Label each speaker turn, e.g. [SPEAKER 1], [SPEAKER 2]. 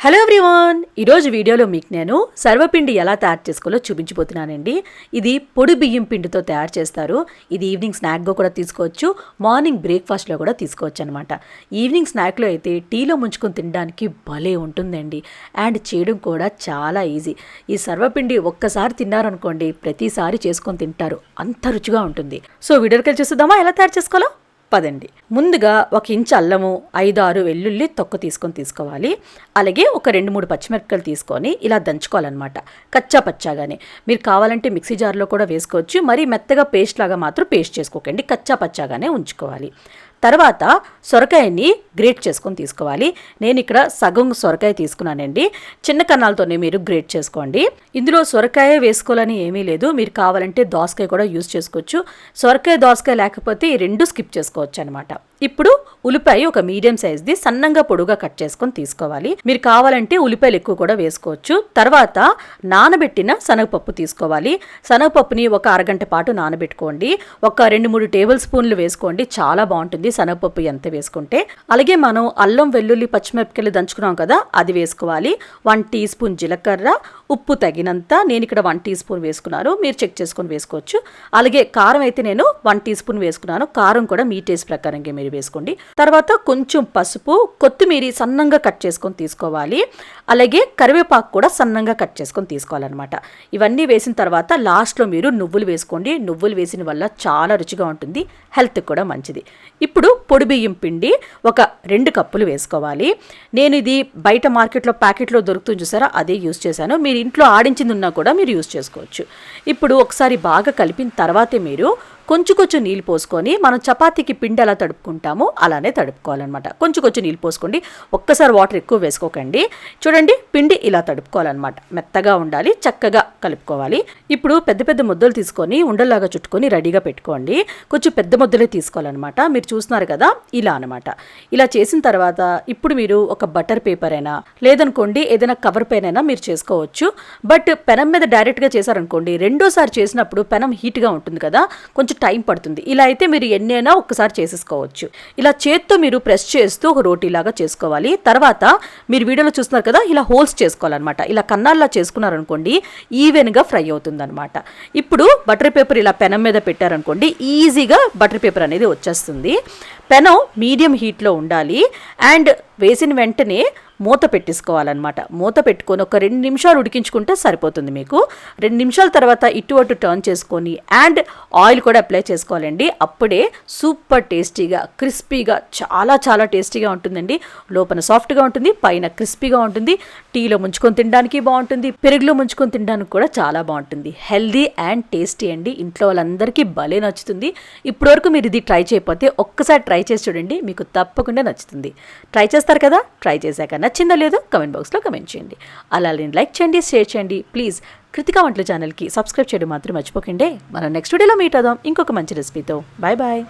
[SPEAKER 1] Hello everyone, ఈరోజు వీడియోలో మీకు నేను సర్వపిండి ఎలా తయారు చేసుకోవాలో చూపించబోతున్నానండి. ఇది పొడి బియ్యం పిండితో తయారు చేస్తారు. ఇది ఈవినింగ్ స్నాక్గా కూడా తీసుకోవచ్చు, మార్నింగ్ బ్రేక్ఫాస్ట్లో కూడా తీసుకోవచ్చు అనమాట. ఈవినింగ్ స్నాక్లో అయితే టీలో ముంచుకొని తినడానికి భలే ఉంటుందండి. అండ్ చేయడం కూడా చాలా ఈజీ. ఈ సర్వపిండి ఒక్కసారి తిన్నారనుకోండి ప్రతిసారి చేసుకొని తింటారు, అంత రుచిగా ఉంటుంది. సో వీడియోకి వెళ్ళి చూద్దామా ఎలా తయారు చేసుకోవాలో. పదండి. ముందుగా 1 ఇంచు అల్లము, 5-6 వెల్లుల్లి తొక్క తీసుకోవాలి. అలాగే ఒక 2-3 పచ్చిమిరపకాయలు తీసుకొని ఇలా దంచుకోవాలన్నమాట, కచ్చా పచ్చాగానే. మీరు కావాలంటే మిక్సీ జార్లో కూడా వేసుకోవచ్చు, మరీ మెత్తగా పేస్ట్ లాగా మాత్రం పేస్ట్ చేసుకోకండి, కచ్చా పచ్చాగానే ఉంచుకోవాలి. తర్వాత సొరకాయని గ్రేట్ చేసుకొని తీసుకోవాలి. నేను ఇక్కడ సగం సొరకాయ తీసుకున్నానండి. చిన్న కన్నాలతోనే మీరు గ్రేట్ చేసుకోండి. ఇందులో సొరకాయ వేసుకోవాలని ఏమీ లేదు, మీరు కావాలంటే దోసకాయ కూడా యూజ్ చేసుకోవచ్చు. సొరకాయ దోసకాయ లేకపోతే ఈ 2 స్కిప్ చేసుకోవచ్చు అనమాట. ఇప్పుడు ఉల్లిపాయ ఒక మీడియం సైజ్ది సన్నంగా పొడుగా కట్ చేసుకొని తీసుకోవాలి. మీరు కావాలంటే ఉల్లిపాయలు ఎక్కువ కూడా వేసుకోవచ్చు. తర్వాత నానబెట్టిన శనగపప్పు తీసుకోవాలి. శనగపప్పుని ఒక అరగంట పాటు నానబెట్టుకోండి. ఒక 2-3 టేబుల్ స్పూన్లు వేసుకోండి, చాలా బాగుంటుంది శనగపప్పు ఎంత వేసుకుంటే. అలాగే మనం అల్లం, వెల్లుల్లి, పచ్చిమిరపకాయలు దంచుకున్నాం కదా, అది వేసుకోవాలి. 1 టీ స్పూన్ జీలకర్ర, ఉప్పు తగినంత. నేను ఇక్కడ 1 టీ స్పూన్ వేసుకున్నాను, మీరు చెక్ చేసుకొని వేసుకోవచ్చు. అలాగే కారం అయితే నేను 1 టీ స్పూన్ వేసుకున్నాను, కారం కూడా మీ టేస్ట్ ప్రకారంగా మీరు వేసుకోండి. తర్వాత కొంచెం పసుపు, కొత్తిమీర సన్నంగా కట్ చేసుకొని తీసుకోవాలి. అలాగే కరివేపాకు కూడా సన్నంగా కట్ చేసుకొని తీసుకోవాలన్నమాట. ఇవన్నీ వేసిన తర్వాత లాస్ట్లో మీరు నువ్వులు వేసుకోండి. నువ్వులు వేసిన వల్ల చాలా రుచిగా ఉంటుంది, హెల్త్ కూడా మంచిది. ఇప్పుడు పొడి బియ్యం పిండి ఒక 2 కప్పులు వేసుకోవాలి. నేను ఇది బయట మార్కెట్లో ప్యాకెట్లో దొరుకుతుంది చూసారా, అదే యూజ్ చేశాను. మీరు ఇంట్లో ఆడించింది ఉన్నా కూడా మీరు యూజ్ చేసుకోవచ్చు. ఇప్పుడు ఒకసారి బాగా కలిపిన తర్వాతే మీరు కొంచెం నీళ్ళు పోసుకొని, మనం చపాతీకి పిండి ఎలా తడుపుకుంటామో అలానే తడుపుకోవాలన్నమాట. కొంచెం నీళ్ళు పోసుకోండి, ఒక్కసారి వాటర్ ఎక్కువ వేసుకోకండి. చూడండి, పిండి ఇలా తడుపుకోవాలన్నమాట, మెత్తగా ఉండాలి, చక్కగా కలుపుకోవాలి. ఇప్పుడు పెద్ద ముద్దలు తీసుకొని ఉండల్లాగా చుట్టుకొని రెడీగా పెట్టుకోండి. కొంచెం పెద్ద ముద్దలే తీసుకోవాలన్నమాట. మీరు చూస్తున్నారు కదా, ఇలా అనమాట. ఇలా చేసిన తర్వాత ఇప్పుడు మీరు ఒక బటర్ పేపర్ అయినా లేదనుకోండి ఏదైనా కవర్ పైన అయినా మీరు చేసుకోవచ్చు. బట్ పెనం మీద డైరెక్ట్గా చేశారనుకోండి, రెండోసారి చేసినప్పుడు పెనం హీట్గా ఉంటుంది కదా, కొంచెం టైం పడుతుంది. ఇలా అయితే మీరు ఎన్నైనా ఒక్కసారి చేసేసుకోవచ్చు. ఇలా చేత్తో మీరు ప్రెస్ చేస్తూ ఒక రోటీలాగా చేసుకోవాలి. తర్వాత మీరు వీడియోలో చూస్తున్నారు కదా, ఇలా హోల్స్ చేసుకోవాలన్నమాట. ఇలా కన్నాల్లా చేసుకున్నారనుకోండి ఈవెన్గా ఫ్రై అవుతుంది అనమాట. ఇప్పుడు బటర్ పేపర్ ఇలా పెనం మీద పెట్టారనుకోండి, ఈజీగా బటర్ పేపర్ అనేది వచ్చేస్తుంది. పెనం మీడియం హీట్లో ఉండాలి. అండ్ వేసిన వెంటనే మూత పెట్టేసుకోవాలన్నమాట. మూత పెట్టుకొని ఒక 2 నిమిషాలు ఉడికించుకుంటే సరిపోతుంది మీకు. 2 నిమిషాల తర్వాత ఇటు అటు టర్న్ చేసుకొని అండ్ ఆయిల్ కూడా అప్లై చేసుకోవాలండి. అప్పుడే సూపర్ టేస్టీగా, క్రిస్పీగా, చాలా టేస్టీగా ఉంటుందండి. లోపల సాఫ్ట్గా ఉంటుంది, పైన క్రిస్పీగా ఉంటుంది. టీలో ముంచుకొని తినడానికి బాగుంటుంది, పెరుగులో ముంచుకొని తినడానికి కూడా చాలా బాగుంటుంది. హెల్దీ అండ్ టేస్టీ అండి. ఇంట్లో వాళ్ళందరికీ భలే నచ్చుతుంది. ఇప్పటివరకు మీరు ఇది ట్రై చేయకపోతే ఒక్కసారి ట్రై చేసి చూడండి, మీకు తప్పకుండా నచ్చుతుంది. ట్రై చేస్తారు కదా, ట్రై చేశాక నచ్చిందో లేదో కమెంట్ బాక్స్లో కమెంట్ చేయండి. అలాగే లైక్ చేయండి, షేర్ చేయండి. ప్లీజ్ కృతికా వంటల ఛానల్కి సబ్స్క్రైబ్ చేయడం మాత్రం మర్చిపోకండి. మనం నెక్స్ట్ వీడియోలో మీట్ అవుదాం ఇంకొక మంచి రెసిపీతో. బాయ్.